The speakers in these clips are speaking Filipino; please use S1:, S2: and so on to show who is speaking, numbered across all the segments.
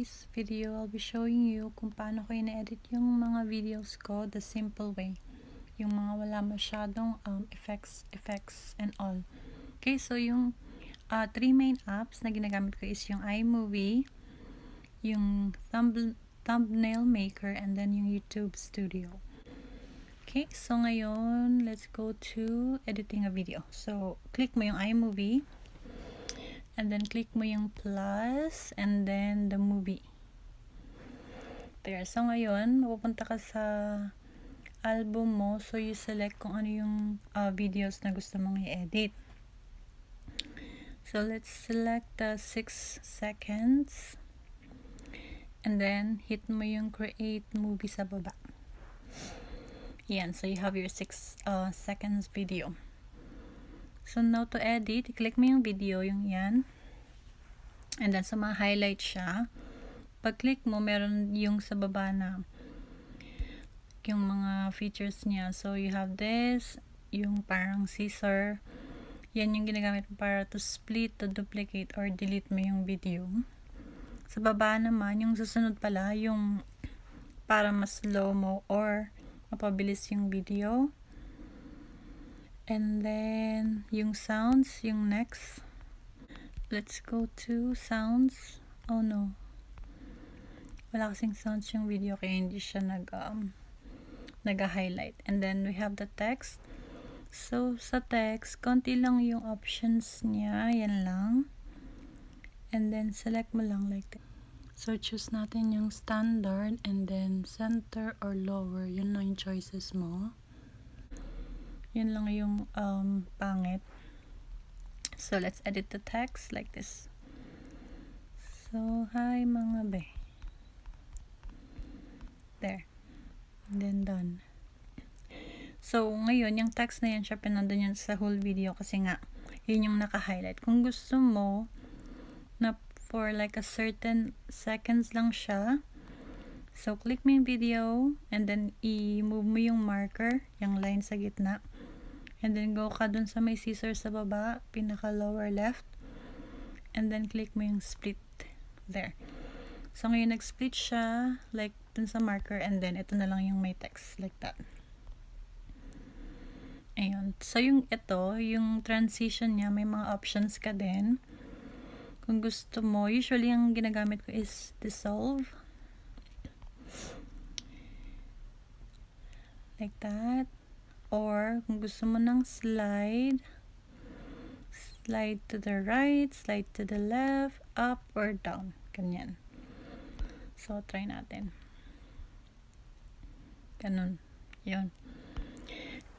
S1: today's video, I'll be showing you kung paano ko ina-edit yung mga videos ko the simple way. Yung mga wala masyadong effects and all. Okay, so yung three main apps na ginagamit ko is yung iMovie, yung thumbnail maker, and then yung YouTube Studio. Okay, so ngayon, let's go to editing a video. So, click mo yung iMovie. And then click mo yung plus and then the movie. There. So ngayon, mapupunta ka sa album mo. So you select kung ano yung videos na gusto mong i-edit. So let's select the 6 seconds. And then hit mo yung create movie sa baba. Yan. So you have your 6 seconds video. So now to edit, i-click mo yung video, yung yan. And then sa mga highlight siya. Pag-click mo, meron yung sa baba na yung mga features niya. So you have this, yung parang scissor. Yan yung ginagamit mo para to split, to duplicate, or delete mo yung video. Sa baba naman, yung susunod pala, yung para mas slow mo or mapabilis yung video. And then, yung sounds, yung next. Let's go to sounds. Oh no. Wala kasing sounds yung video kaya hindi siya nag-highlight. And then, we have the text. So, sa text, konti lang yung options niya. Yan lang. And then, select mo lang like that. So, choose natin yung standard and then center or lower. Yun lang yung choices mo. Yun lang yung pangit. So, let's edit the text like this. So, hi mga be. There. And then done. So, ngayon, yung text na yan, siya pinandun yan sa whole video kasi nga, yun yung naka-highlight. Kung gusto mo, na for like a certain seconds lang siya, so, click mo yung video, and then, i-move mo yung marker, yung line sa gitna. And then, go ka dun sa may scissor sa baba, pinaka lower left. And then, click mo yung split. There. So, ngayon, nag-split siya, like, dun sa marker. And then, ito na lang yung may text. Like that. Ayun. So, yung ito, yung transition niya, may mga options ka din. Kung gusto mo, usually, ang ginagamit ko is dissolve. Like that. Or, kung gusto mo ng slide to the right, slide to the left, up or down. Ganyan. So, try natin. Ganun. Yun.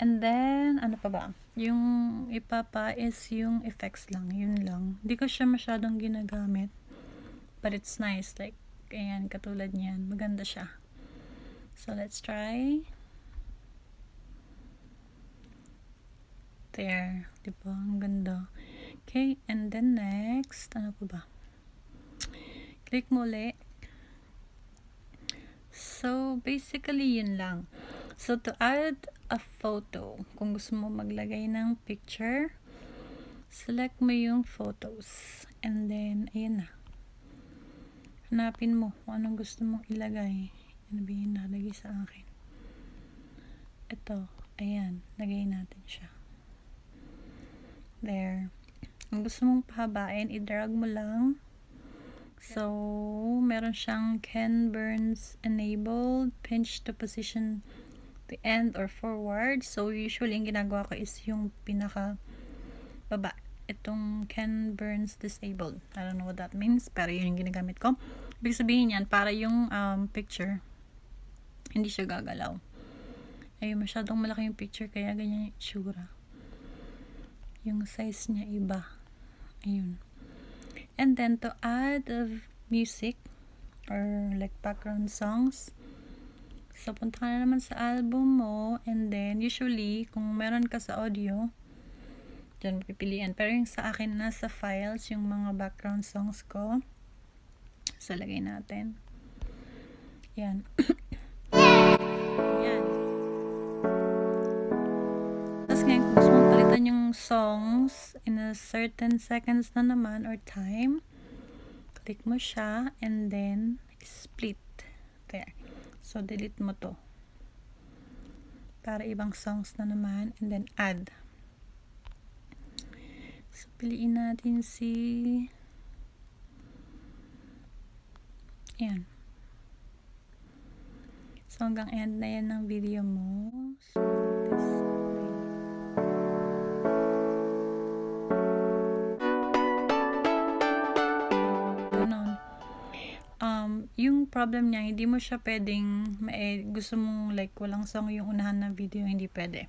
S1: And then, ano pa ba? Yung ipapa is yung effects lang. Yun lang. Hindi ko siya masyadong ginagamit. But it's nice. Like, ayan, katulad niyan. Maganda siya. So, let's try. There. Diba? Ang ganda. Okay. And then next, ano pa ba? Click mo ulit. So, basically, yun lang. So, to add a photo, kung gusto mo maglagay ng picture, select mo yung photos. And then, ayan na. Hanapin mo kung anong gusto mong ilagay. Sabihin na, lagay sa akin. Ito. Ayan. Lagay natin siya. There. Kung gusto mong pahabain, i-drag mo lang. So, meron siyang Ken Burns enabled, pinch to position the end or forward. So, usually, yung ginagawa ko is yung pinaka baba. Itong Ken Burns disabled. I don't know what that means, pero yun yung ginagamit ko. Ibig sabihin yan, para yung picture, hindi siya gagalaw. Ayun, masyadong malaki yung picture, kaya ganyan yung itsura. Yung size niya iba. Ayun. And then, to add music or like background songs, so, punta ka na naman sa album mo, and then, usually, kung meron ka sa audio, dyan pipilian. Pero yung sa akin, nasa files, yung mga background songs ko. So, lagay natin. Yan. Yan. Tapos ngayon, kung gusto mong palitan yung songs in a certain seconds na naman or time, click mo siya, and then split. There. So, delete mo to. Para ibang songs na naman, and then add. So, piliin natin si... Ayan. So, hanggang end na yan ng video mo. So, this way. Ganon. Yung problem niya, hindi mo siya pwedeng gusto mong like walang song yung unahan na video, hindi pwede.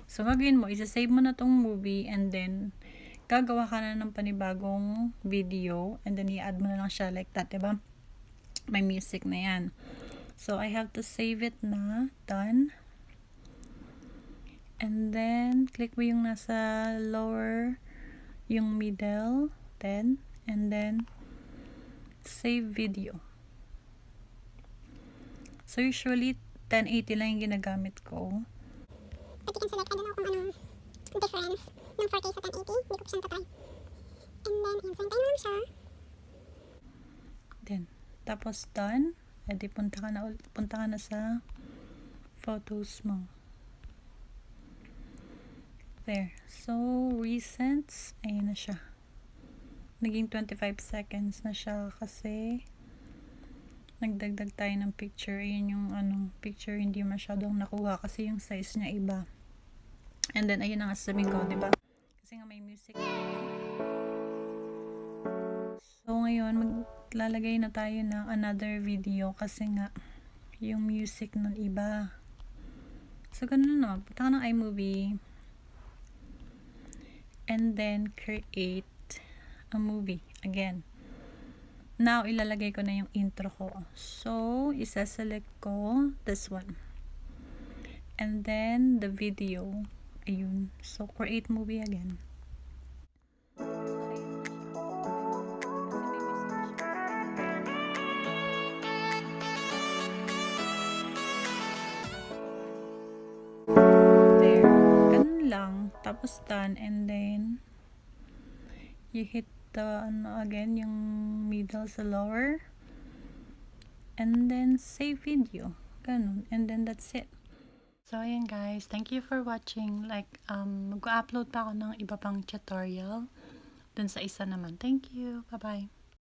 S1: So, gagawin mo, isa-save mo na tong movie, and then gagawa ka na ng panibagong video, and then i-add mo na lang siya like that, diba? May music na yan. So, I have to save it na. Done. And then, click mo yung nasa lower, yung middle, then, and then, save video. So, usually, 1080 lang yung ginagamit ko.
S2: But you can select, I don't know kung anong difference ng 4K sa 1080. Hindi ko pa siya natatry. And then, yun, so hintayin lang siya.
S1: Then, tapos done. Edi punta ka na sa photos mo. There. So, recents. Ayan na siya. Naging 25 seconds na siya kasi nagdagdag tayo ng picture. Ayan yung picture hindi masyadong nakuha kasi yung size niya iba. And then, ayun ang sasabihin ko, diba? Kasi nga may music. So, ngayon, maglalagay na tayo ng another video kasi nga, yung music nun iba. So, ganun na. Punta ka ng iMovie. And then, create a movie. Again. Now, ilalagay ko na yung intro ko. So, isa-select ko this one. And then, the video. Ayun. So, create movie again. There. Ganun lang. Tapos done. And then, you hit the, again, yung middle sa lower. And then, save video. Ganun. And then, that's it. So, ayan guys. Thank you for watching. Like, mag-upload pa ako ng iba pang tutorial dun sa isa naman. Thank you. Bye-bye.